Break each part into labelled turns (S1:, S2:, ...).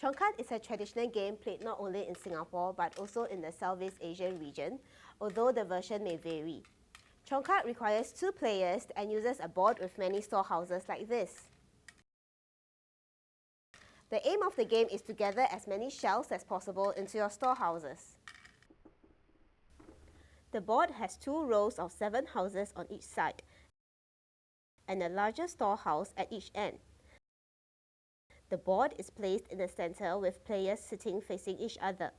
S1: Congkak is a traditional game played not only in Singapore but also in the Southeast Asian region, although the version may vary. Congkak requires 2 players and uses a board with many storehouses like this. The aim of the game is to gather as many shells as possible into your storehouses. The board has 2 rows of 7 houses on each side and a larger storehouse at each end. The board is placed in the center with players sitting facing each other.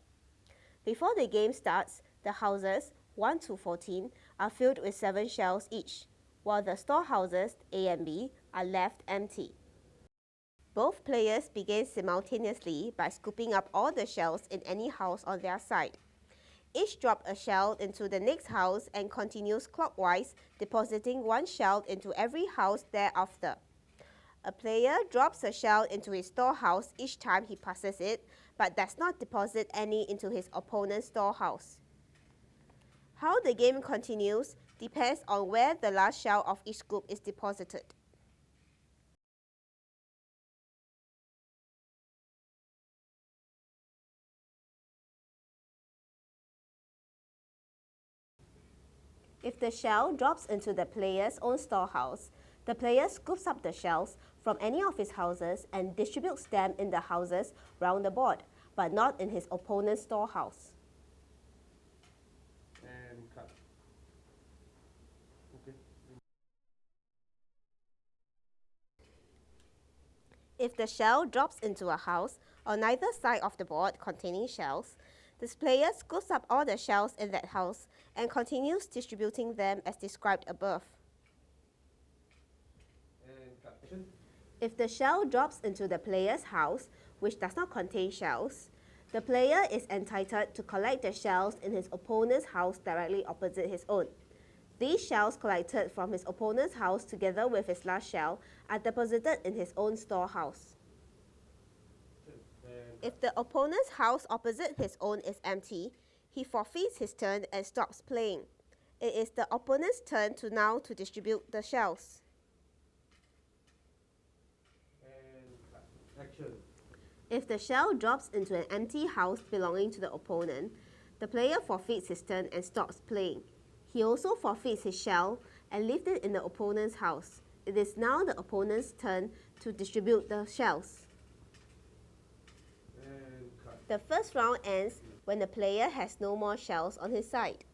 S1: Before the game starts, the houses 1 to 14 are filled with 7 shells each, while the storehouses A and B are left empty. Both players begin simultaneously by scooping up all the shells in any house on their side. Each drop a shell into the next house and continues clockwise, depositing 1 shell into every house thereafter. A player drops a shell into his storehouse each time he passes it, but does not deposit any into his opponent's storehouse. How the game continues depends on where the last shell of each scoop is deposited. If the shell drops into the player's own storehouse, the player scoops up the shells from any of his houses and distributes them in the houses round the board, but not in his opponent's storehouse.
S2: And cut. Okay.
S1: If the shell drops into a house on either side of the board containing shells, the player scoops up all the shells in that house and continues distributing them as described above. If the shell drops into the player's house, which does not contain shells, the player is entitled to collect the shells in his opponent's house directly opposite his own. These shells collected from his opponent's house together with his last shell are deposited in his own storehouse. If the opponent's house opposite his own is empty, he forfeits his turn and stops playing. It is the opponent's turn now to distribute the shells.
S2: Action.
S1: If the shell drops into an empty house belonging to the opponent, the player forfeits his turn and stops playing. He also forfeits his shell and leaves it in the opponent's house. It is now the opponent's turn to distribute the shells. The first round ends when the player has no more shells on his side.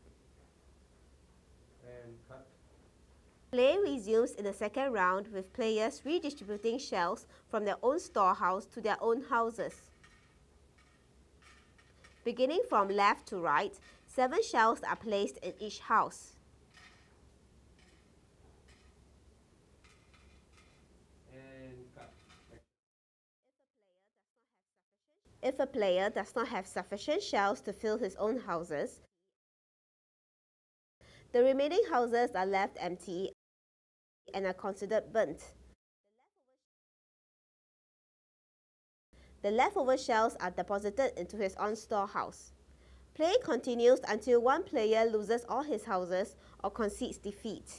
S1: Play resumes in the second round with players redistributing shells from their own storehouse to their own houses. Beginning from left to right, 7 shells are placed in each house. If a player does not have sufficient shells to fill his own houses, the remaining houses are left empty and are considered burnt. The leftover shells are deposited into his own storehouse. Play continues until one player loses all his houses or concedes defeat.